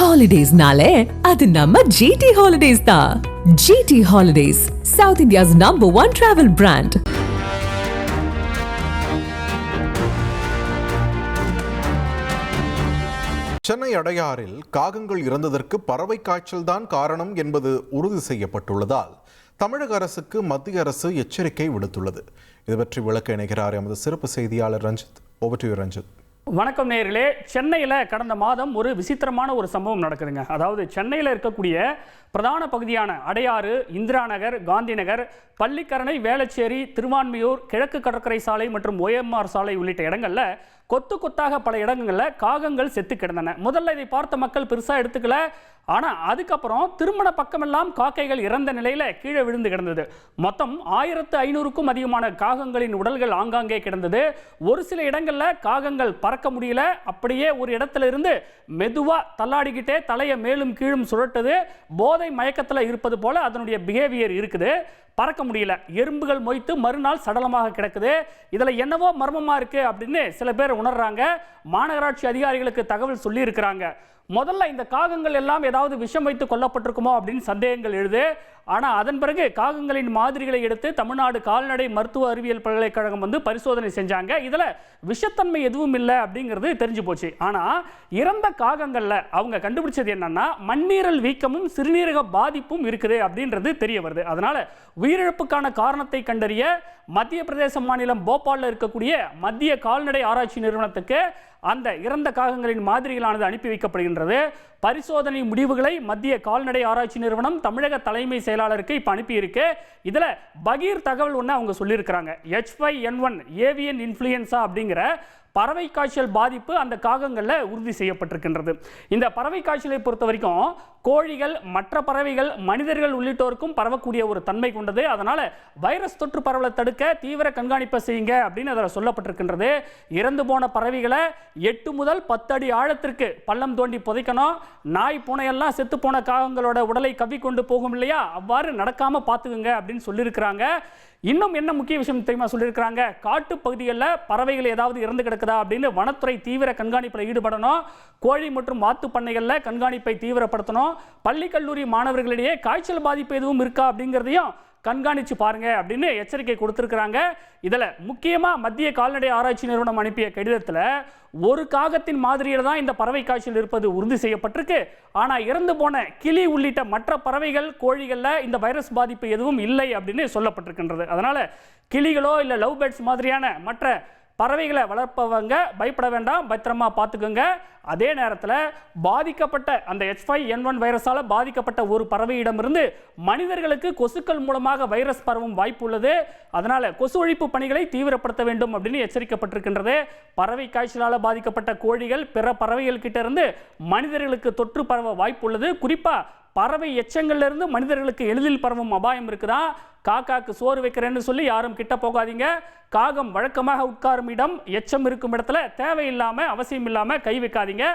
ஹாலிடேஸ்னாலே அது நம்ம ஜிடி ஹாலிடேஸ் தான். GT holidays, south India's #1 travel brand. Chennai அடையாறில் காகங்கள் இறந்ததற்கு பறவை காய்ச்சல் தான் காரணம் என்பது உறுதி செய்யப்பட்டுள்ளதால் தமிழக அரசுக்கு மத்திய அரசு எச்சரிக்கை விடுத்துள்ளது. இது பற்றி விளக்க இணைகிறார் எமது சிறப்பு செய்தியாளர் Ranjith. Over to you Ranjith. வணக்கம் நேயர்களே. சென்னையில் கடந்த மாதம் ஒரு விசித்திரமான ஒரு சம்பவம் நடக்குதுங்க. அதாவது சென்னையில் இருக்கக்கூடிய பிரதான பகுதியான அடையாறு, இந்திரா நகர், காந்தி நகர், பள்ளிக்கரணை, வேளச்சேரி, திருவான்மியூர், கிழக்கு கடற்கரை சாலை மற்றும் OMR சாலை உள்ளிட்ட இடங்கள்ல கொத்து கொத்தாக பல இடங்களில் காகங்கள் செத்து கிடந்தன. முதல்ல இதை பார்த்த மக்கள் பெருசாக எடுத்துக்கல. ஆனால் அதுக்கப்புறம் திருமண பக்கமெல்லாம் காக்கைகள் இறந்த நிலையில் கீழே விழுந்து கிடந்தது. மொத்தம் 1500க்கும் அதிகமான காகங்களின் உடல்கள் ஆங்காங்கே கிடந்தது. ஒரு சில இடங்களில் காகங்கள் பறக்க முடியல. அப்படியே ஒரு இடத்துல இருந்து மெதுவாக தள்ளாடிக்கிட்டே தலையை மேலும் கீழும் சுழட்டது. போதை மயக்கத்தில் இருப்பது போல அதனுடைய பிஹேவியர் இருக்குது. பறக்க முடியல. எறும்புகள் மொய்த்து மறுநாள் சடலமாக கிடக்குது. இதில் என்னவோ மர்மமாக இருக்கு அப்படின்னு சில பேர் உணர்றாங்க. மாநகராட்சி அதிகாரிகளுக்கு தகவல் சொல்லி இருக்கிறாங்க. முதல்ல இந்த காகங்கள் எல்லாம் ஏதாவது விஷம் வைத்து கொல்லப்பட்டிருக்குமோ அப்படின்னு சந்தேகங்கள் எழுது. ஆனால் அதன் பிறகு காகங்களின் மாதிரிகளை எடுத்து தமிழ்நாடு கால்நடை மருத்துவ அறிவியல் பல்கலைக்கழகம் பரிசோதனை செஞ்சாங்க. இதில் விஷத்தன்மை எதுவும் இல்லை அப்படிங்கிறது தெரிஞ்சு போச்சு. ஆனால் இறந்த காகங்களில் அவங்க கண்டுபிடிச்சது என்னன்னா மண்ணீரல் வீக்கமும் சிறுநீரக பாதிப்பும் இருக்குது அப்படின்றது தெரிய வருது. அதனால உயிரிழப்புக்கான காரணத்தை கண்டறிய மத்திய பிரதேச மாநிலம் போபாலில் இருக்கக்கூடிய மத்திய கால்நடை ஆராய்ச்சி நிறுவனத்துக்கு அந்த இறந்த காகங்களின் மாதிரிகளானது அனுப்பி வைக்கப்படுகின்றது. பரிசோதனை முடிவுகளை மத்திய கால்நடை ஆராய்ச்சி நிறுவனம் தமிழக தலைமை செயலாளருக்கு இப்போ அனுப்பியிருக்கு. இதில் பகீர் தகவல் ஒன்று அவங்க சொல்லியிருக்கிறாங்க. H5N1 ஏவியன் இன்ஃப்ளூயன்சா அப்படிங்கிற பறவை காய்ச்சல் பாதிப்பு அந்த காகங்களில் உறுதி செய்யப்பட்டிருக்கின்றது. இந்த பறவை காய்ச்சலை பொறுத்த வரைக்கும் கோழிகள், மற்ற பறவைகள், மனிதர்கள் உள்ளிட்டோருக்கும் பரவக்கூடிய ஒரு தன்மை கொண்டது. அதனால வைரஸ் தொற்று பரவலை தடுக்க தீவிர கண்காணிப்பை செய்யுங்க அப்படின்னு அதில் சொல்லப்பட்டிருக்கின்றது. இறந்து போன பறவைகளை 8 முதல் 10 அடி ஆழத்திற்கு பள்ளம் தோண்டி புதைக்கணும். நாய், பூனையெல்லாம் செத்து போன காகங்களோட உடலை கவ்விக்கொண்டு போகும் இல்லையா, அவ்வாறு நடக்காம பார்த்துக்குங்க அப்படின்னு சொல்லியிருக்கிறாங்க. இன்னும் என்ன முக்கிய விஷயம் தெரியுமா சொல்லியிருக்கிறாங்க? காட்டு பகுதிகளில் பறவைகள் ஏதாவது இறந்து கிடக்குதா அப்படின்னு வனத்துறை தீவிர கண்காணிப்பில் ஈடுபடணும். கோழி மற்றும் வாத்து பண்ணைகளில் கண்காணிப்பை தீவிரப்படுத்தணும். பள்ளி கல்லூரி மாணவர்களிடையே காய்ச்சல் பாதிப்பு எதுவும் இருக்கா அப்படிங்கிறதையும் கண்காணிச்சு பாருங்க அப்படின்னு எச்சரிக்கை கொடுத்திருக்கிறாங்க. இதில் முக்கியமாக மத்திய கால்நடை ஆராய்ச்சி நிறுவனம் அனுப்பிய கடிதத்தில் ஒரு காகத்தின் மாதிரியில் தான் இந்த பறவை காய்ச்சல் இருப்பது உறுதி செய்யப்பட்டிருக்கு. ஆனால் இறந்து போன கிளி உள்ளிட்ட மற்ற பறவைகள், கோழிகளில் இந்த வைரஸ் பாதிப்பு எதுவும் இல்லை அப்படின்னு சொல்லப்பட்டிருக்கின்றது. அதனால கிளிகளோ இல்லை லவ் பேர்ட்ஸ் மாதிரியான மற்ற பறவைகளை வளர்ப்பவங்க பயப்பட வேண்டாம், பத்திரமா பார்த்துக்கோங்க. அதே நேரத்தில் பாதிக்கப்பட்ட அந்த H5N1 வைரஸால் பாதிக்கப்பட்ட ஒரு பறவையிடமிருந்து மனிதர்களுக்கு கொசுக்கள் மூலமாக வைரஸ் பரவும் வாய்ப்பு உள்ளது. அதனால் கொசு ஒழிப்பு பணிகளை தீவிரப்படுத்த வேண்டும் அப்படின்னு எச்சரிக்கப்பட்டிருக்கின்றது. பறவை காய்ச்சலால் பாதிக்கப்பட்ட கோழிகள் பிற பறவைகள் கிட்ட இருந்து மனிதர்களுக்கு தொற்று பரவ வாய்ப்பு உள்ளது. குறிப்பாக பறவை எச்சங்கள்ல இருந்து மனிதர்களுக்கு எளிதில் பரவும் அபாயம் இருக்குதா. காக்காக்கு சோறு வைக்கிறேன்னு சொல்லி யாரும் கிட்ட போகாதீங்க. காகம் வழக்கமாக உட்காரும் இடம், எச்சம் இருக்கும் இடத்துல தேவையில்லாமல் அவசியம் இல்லாமல் கை வைக்காதீங்க.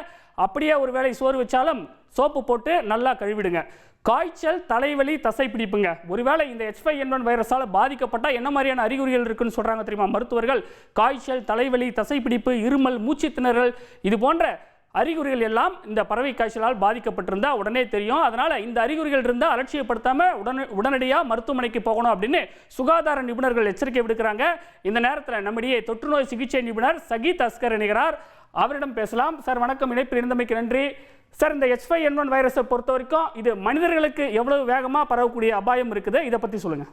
அப்படியே ஒரு வேளை சோறு வச்சாலும் சோப்பு போட்டு நல்லா கழுவிடுங்க. காய்ச்சல், தலைவலி, தசை பிடிப்புங்க. ஒருவேளை இந்த H5N1 வைரஸால் பாதிக்கப்பட்டால் என்ன மாதிரியான அறிகுறிகள் இருக்குன்னு சொல்கிறாங்க தெரியுமா மருத்துவர்கள்? காய்ச்சல், தலைவலி, தசை பிடிப்பு, இருமல், மூச்சு திணறல், இது போன்ற அறிகுறிகள் எல்லாம் இந்த பறவை காய்ச்சலால் பாதிக்கப்பட்டிருந்தா உடனே தெரியும். அதனால இந்த அறிகுறிகள் இருந்தால் அலட்சியப்படுத்தாம உடனடியாக மருத்துவமனைக்கு போகணும் அப்படின்னு சுகாதார நிபுணர்கள் எச்சரிக்கை விடுக்கிறாங்க. இந்த நேரத்தில் நம்முடைய தொற்றுநோய் சிகிச்சை நிபுணர் சகீத் அஸ்கர் இணைகிறார். அவரிடம் பேசலாம். சார் வணக்கம், இணைப்பில் இருந்தமைக்கு நன்றி. சார், இந்த H5N1 வைரஸை பொறுத்த வரைக்கும் இது மனிதர்களுக்கு எவ்வளவு வேகமாக பரவக்கூடிய அபாயம் இருக்குது, இதை பற்றி சொல்லுங்க.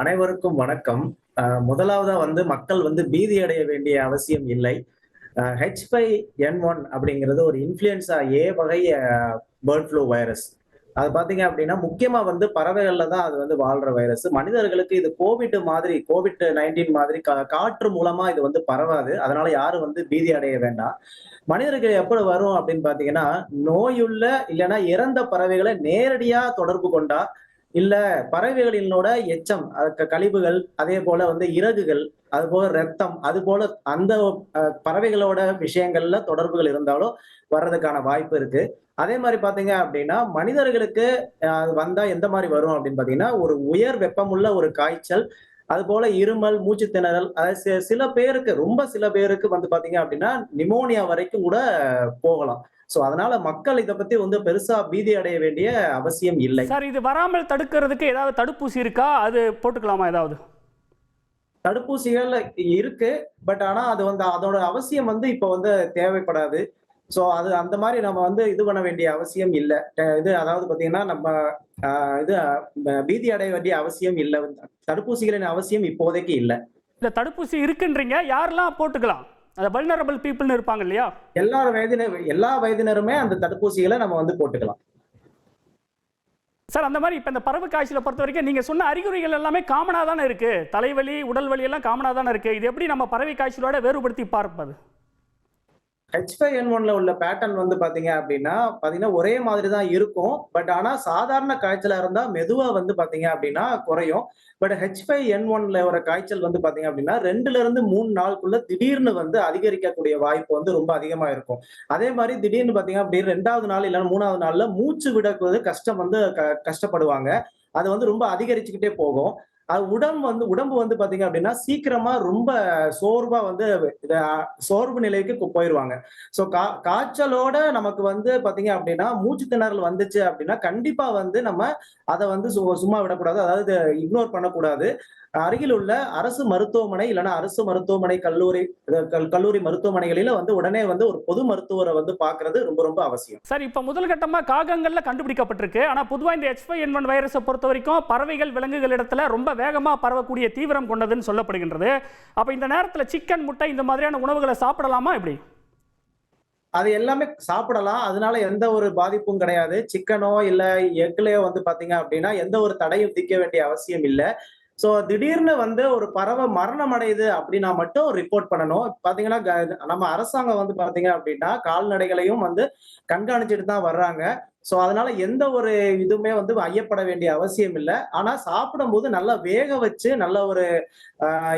அனைவருக்கும் வணக்கம். முதலாவதா மக்கள் பீதி அடைய வேண்டிய அவசியம் இல்லை. H5N1 அப்படிங்கிறது ஒரு இன்ஃப்ளூயன்சா A வகை பேர்ட் ஃப்ளூ வைரஸ். அது பாத்தீங்க அப்படின்னா முக்கியமா பறவைகள்ல தான் அது வாழ்ற வைரஸ். மனிதர்களுக்கு இது COVID-19 மாதிரி காற்று மூலமா இது பரவாது. அதனால யாரும் பீதி அடைய வேண்டாம். மனிதர்கள் எப்படி வரும் அப்படின்னு பாத்தீங்கன்னா, நோயுள்ள இல்லைன்னா இறந்த பறவைகளை நேரடியா தொடர்பு கொண்டா, இல்ல பறவைகளினோட எச்சம், கழிவுகள், அதே போல இறகுகள், அது போல ரத்தம், அது போல அந்த பறவைகளோட விஷயங்கள்ல தொடர்புகள் இருந்தாலும் வர்றதுக்கான வாய்ப்பு இருக்கு. அதே மாதிரி பாத்தீங்க அப்படின்னா மனிதர்களுக்கு வந்தா எந்த மாதிரி வரும் அப்படின்னு பாத்தீங்கன்னா, ஒரு உயர் வெப்பமுள்ள ஒரு காய்ச்சல், அது போல இருமல், மூச்சு திணறல், அதாவது சில பேருக்கு பாத்தீங்க அப்படின்னா நிமோனியா வரைக்கும் கூட போகலாம். சோ அதனால மக்கள் இதை பத்தி வந்து பெருசா பீதி அடைய வேண்டிய அவசியம் இல்லை. சார், இது வராமல் தடுக்கிறதுக்கு ஏதாவது தடுப்பூசி இருக்கா? அது போட்டுக்கலாமா ஏதாவது? தடுப்பூசிகள் இருக்கு. பட் ஆனா அது வந்து அதோட அவசியம் வந்து இப்ப வந்து தேவைப்படாது. சோ அது அந்த மாதிரி நம்ம வந்து இது பண்ண வேண்டிய அவசியம் இல்ல. இது அதாவது பாத்தீங்கன்னா நம்ம இது பீதி அடைய வேண்டிய அவசியம் இல்ல. தடுப்பூசிகளின் அவசியம் இப்போதைக்கு இல்ல. இந்த தடுப்பூசி இருக்குன்றீங்க, யாரெல்லாம் போட்டுக்கலாம்? அந்த வல்னரபிள் பீப்புள்னு இருப்பாங்க இல்லையா? எல்லா வயதினருமே அந்த தடுப்பூசிகளை நம்ம வந்து போட்டுக்கலாம். சார், அந்த மாதிரி இப்போ இந்த பறவை காய்ச்சலை பொறுத்த வரைக்கும் நீங்கள் சொன்ன அறிகுறிகள் எல்லாமே காமனாக தானே இருக்குது. தலைவலி, உடல் வலி எல்லாம் காமனாக தானே இருக்குது. இது எப்படி நம்ம பறவை காய்ச்சலோட வேறுபடுத்தி பார்ப்பது? H5N1ல உள்ள பேட்டர்ன் வந்து பாத்தீங்கன்னா ஒரே மாதிரி தான் இருக்கும். பட் ஆனா சாதாரண காய்ச்சலா இருந்தா மெதுவா வந்து பாத்தீங்க அப்படின்னா குறையும். பட் H5N1ல வர காய்ச்சல் வந்து பாத்தீங்க அப்படின்னா 2ல இருந்து 3 நாளுக்குள்ள திடீர்னு வந்து அதிகரிக்கக்கூடிய வாய்ப்பு வந்து ரொம்ப அதிகமா இருக்கும். அதே மாதிரி திடீர்னு பாத்தீங்க அப்படின்னா 2வது நாள் இல்லைன்னா 3வது நாள்ல மூச்சு விடக்கூடிய கஷ்டம் வந்து கஷ்டப்படுவாங்க. அது வந்து ரொம்ப அதிகரிச்சுக்கிட்டே போகும். அது உடம்பு வந்து பாத்தீங்க அப்படின்னா சீக்கிரமா ரொம்ப சோர்வா வந்து சோர்வு நிலைக்கு போயிருவாங்க. சோ காய்ச்சலோட நமக்கு வந்து பாத்தீங்க அப்படின்னா மூச்சு திணறல் வந்துச்சு அப்படின்னா கண்டிப்பா வந்து நம்ம அதை வந்து சும்மா விடக்கூடாது. அதாவது இக்னோர் பண்ணக்கூடாது. அருகில் உள்ள அரசு மருத்துவமனை இல்லைன்னா அரசு மருத்துவமனை கல்லூரி மருத்துவமனைகளில வந்து உடனே வந்து ஒரு பொது மருத்துவரை வந்து பாக்குறது ரொம்ப ரொம்ப அவசியம். சார், இப்ப முதல் கட்டமா காகங்கள்ல கண்டுபிடிக்கப்பட்டிருக்கு. ஆனா பொதுவா இந்த H5N1 வைரஸை பொறுத்த வரைக்கும் பறவைகள், விலங்குகள் இடத்துல ரொம்ப வேகமா பரவக்கூடிய தீவிரம் கொண்டதுன்னு சொல்லப்படுகின்றது. அப்ப இந்த நேரத்துல சிக்கன், முட்டை இந்த மாதிரியான உணவுகளை சாப்பிடலாமா எப்படி? அது எல்லாமே சாப்பிடலாம். அதனால எந்த ஒரு பாதிப்பும் கிடையாது. சிக்கனோ இல்ல எக்லயோ வந்து பாத்தீங்க அப்படின்னா எந்த ஒரு தடையும் விதிக்க வேண்டிய அவசியம் இல்ல. சோ திடீர்னு வந்து ஒரு பறவை மரணம் அடையுது அப்படின்னா மட்டும் ரிப்போர்ட் பண்ணணும். பாத்தீங்கன்னா நம்ம அரசாங்கம் வந்து பாத்தீங்க அப்படின்னா கால்நடைகளையும் வந்து கண்காணிச்சுட்டு தான் வர்றாங்க. சோ அதனால எந்த ஒரு இதுவுமே வந்து ஐயப்பட வேண்டிய அவசியம் இல்ல. ஆனா சாப்பிடும்போது நல்லா வேக வச்சு நல்ல ஒரு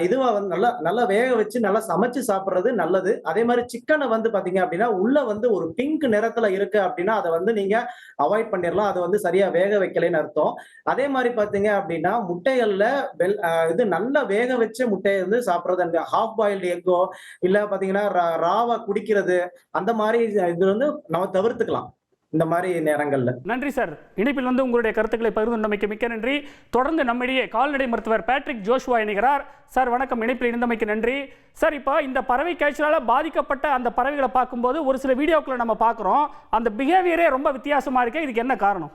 இதுவா வந்து நல்லா வேக வச்சு நல்லா சமைச்சு சாப்பிடுறது நல்லது. அதே மாதிரி சிக்கனை வந்து பாத்தீங்க அப்படின்னா உள்ள வந்து ஒரு பிங்க் நிறத்துல இருக்கு அப்படின்னா அதை வந்து நீங்க அவாய்ட் பண்ணிடலாம். அது வந்து சரியா வேக வைக்கலைன்னு அர்த்தம். அதே மாதிரி பாத்தீங்க அப்படின்னா முட்டைகள்ல இது நல்லா வேக வச்ச முட்டையை வந்து சாப்பிடுறது, அந்த ஹாஃப் பாயில்டு எக்கோ இல்ல பாத்தீங்கன்னா ராவா குடிக்கிறது, அந்த மாதிரி இது வந்து நம்ம தவிர்த்துக்கலாம் இந்த மாதிரி நேரங்கள்ல. நன்றி சார். இணைப்பில் வந்து உங்களுடைய கருத்துக்களை பகிர்ந்தமைக்கு மிக்க நன்றி. தொடர்ந்து நம்மிடையே கால்நடை மருத்துவர் பேட்ரிக் ஜோஷுவா இணைகிறார். சார் வணக்கம், இணைப்பில் இணைந்தமைக்கு நன்றி. சார், இப்போ இந்த பறவை காய்ச்சலால் பாதிக்கப்பட்ட அந்த பறவைகளை பார்க்கும்போது ஒரு சில வீடியோக்களை நம்ம பார்க்குறோம். அந்த பிஹேவியரே ரொம்ப வித்தியாசமா இருக்கு. இதுக்கு என்ன காரணம்?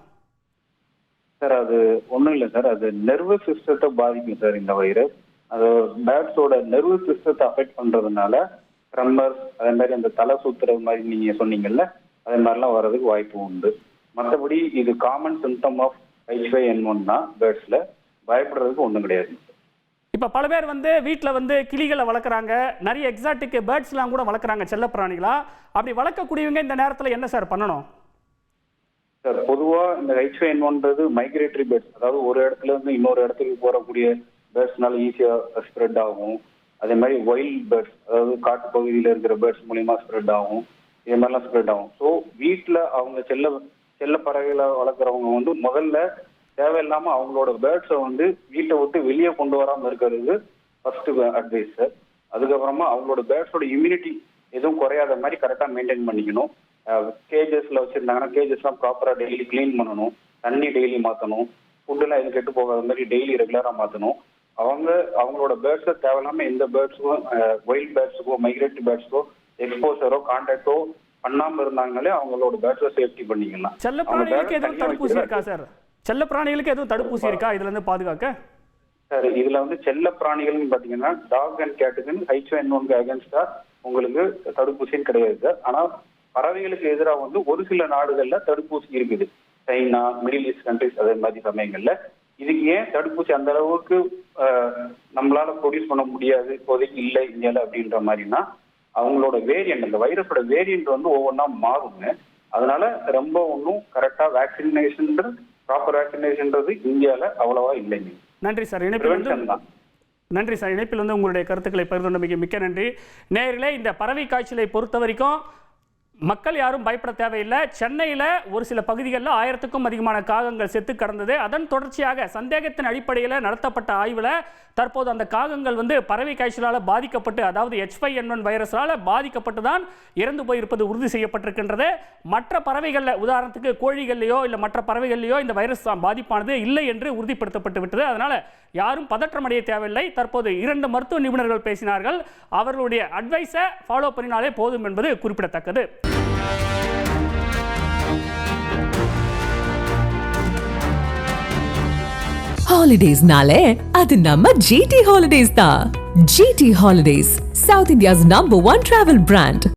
சார், அது ஒன்றும் இல்லை சார். அது நர்வஸ் சிஸ்டத்தை பாதிக்கும் சார் இந்த வைரஸ். அது பேர்ட்ஸோட நர்வஸ் சிஸ்டத்தை அஃபெக்ட் பண்றதுனால ட்ரம்மர்ஸ், அதே மாதிரி அந்த தலை சுத்துறது மாதிரி நீங்க சொன்னீங்கல்ல, அதே மாதிரிலாம் வர்றதுக்கு வாய்ப்பு உண்டு. மற்றபடி இது காமன் சிம்டம் ஆஃப் H5N1 தான். பேர்ட்ஸ்ல பயப்படுறதுக்கு ஒன்றும் கிடையாது. இப்போ பல பேர் வந்து வீட்டில் வந்து கிளிகளை வளர்க்குறாங்க, நிறைய எக்ஸாட்டிக் பேர்ட்ஸ்லாம் கூட வளர்க்குறாங்க, செல்ல பிராணிகளா. அப்படி வளர்க்கக்கூடியவங்க இந்த நேரத்தில் என்ன சார் பண்ணணும்? சார், பொதுவாக இந்த H5N1ன்றது மைக்ரேட்டரி பேர்ட்ஸ், அதாவது ஒரு இடத்துல இருந்து இன்னொரு இடத்துக்கு போகக்கூடிய பேர்ட்ஸ்னால ஈஸியாக ஸ்ப்ரெட் ஆகும். அதே மாதிரி வைல்ட் பேர்ட்ஸ், அதாவது காட்டு பகுதியில் இருக்கிற பேர்ட்ஸ் மூலியமா ஸ்ப்ரெட் ஆகும். இது மாதிரிலாம் ஸ்ப்ரெட் ஆகும். ஸோ வீட்டில் அவங்க செல்ல பறவைகளை வளர்க்குறவங்க வந்து முதல்ல தேவையில்லாமல் அவங்களோட பேர்ட்ஸை வந்து வீட்டை விட்டு வெளியே கொண்டு வராமல் இருக்கிறது ஃபர்ஸ்ட் அட்வைஸ் சார். அதுக்கப்புறமா அவங்களோட பேர்ட்ஸோட இம்யூனிட்டி எதுவும் குறையாத மாதிரி கரெக்டாக மெயின்டைன் பண்ணிக்கணும். கேஜஸ்ல வச்சிருந்தாங்கன்னா கேஜஸ்லாம் ப்ராப்பராக டெய்லி கிளீன் பண்ணணும். தண்ணி டெய்லி மாற்றணும். ஃபுட்டுலாம் எதுவும் கெட்டு போகாத மாதிரி டெய்லி ரெகுலராக மாற்றணும். அவங்களோட பேர்ட்ஸை தேவையில்லாமல் எந்த பேர்ட்ஸுக்கும், வைல்ட் பேர்ட்ஸுக்கோ மைக்ரேட்டரி பேர்ட்ஸுக்கோ எக்ஸ்போசரோ கான்டாக்டோ பண்ணாம இருந்தாங்களே அவங்களோட பேர்ட்ஸை சேஃப்டி பண்ணிக்கலாம். செல்ல பிராணிகளுக்கு எதுவும் தடுப்பூசி இருக்கா சார்? செல்ல பிராணிகளுக்கு எதுவும் தடுப்பூசி இருக்கா இதுல இருந்து பாதுகாக்க? சார், இதுல வந்து செல்ல பிராணிகள்னு பாத்தீங்கன்னா டாக் அண்ட் கேட்டுக்கு H5N1 அகேன்ஸ்டா உங்களுக்கு தடுப்பூசின்னு கிடையாது சார். ஆனா பறவைகளுக்கு எதிராக வந்து ஒரு சில நாடுகள்ல தடுப்பூசி இருக்குது. சைனா, மிடில் ஈஸ்ட் கண்ட்ரிஸ், அதே மாதிரி சமயங்கள்ல. இதுக்கு ஏன் தடுப்பூசி அந்த அளவுக்கு நம்மளால ப்ரொடியூஸ் பண்ண முடியாது, இப்போதைக்கு இல்லை இந்தியால அப்படின்ற மாதிரினா அவங்களோட வேரியன்ட், அந்த வைரஸோட வேரியன்ட் வந்து ஒவ்வொன்றா மாறுங்க. அதனால ரொம்ப ஒன்றும் கரெக்டா வேக்சினேஷன், ப்ராப்பர் வேக்சினேஷன்ன்றது இந்தியால அவ்வளவா இல்லைங்க. நன்றி சார். நன்றி சார். இணைப்பில் வந்து உங்களுடைய கருத்துக்களை பகிர்ந்தமைக்கு மிக்க நன்றி. நேயர்களே, இந்த பறவை காய்ச்சலை பொறுத்த வரைக்கும் மக்கள் யாரும் பயப்பட தேவையில்லை. சென்னையில் ஒரு சில பகுதிகளில் 1000க்கும் அதிகமான காகங்கள் செத்து கடந்தது. அதன் தொடர்ச்சியாக சந்தேகத்தின் அடிப்படையில் நடத்தப்பட்ட ஆய்வில் தற்போது அந்த காகங்கள் பறவை காய்ச்சலால் பாதிக்கப்பட்டு, அதாவது H5N1 வைரஸால் பாதிக்கப்பட்டு தான் இறந்து போயிருப்பது உறுதி செய்யப்பட்டிருக்கின்றது. மற்ற பறவைகளில், உதாரணத்துக்கு கோழிகள்லையோ இல்லை மற்ற பறவைகள்லையோ இந்த வைரஸ் பாதிப்பானது இல்லை என்று உறுதிப்படுத்தப்பட்டு விட்டது. அதனால் யாரும் பதற்றமடைய தேவையில்லை. தற்போது 2 மருத்துவ நிபுணர்கள் பேசினார்கள். அவர்களுடைய அட்வைஸை ஃபாலோ பண்ணினாலே போதும் என்பது குறிப்பிடத்தக்கது. ஹாலிடேஸ்னாலே அது நம்ம GT Holidays தான். GT Holidays, South India's #1 travel brand.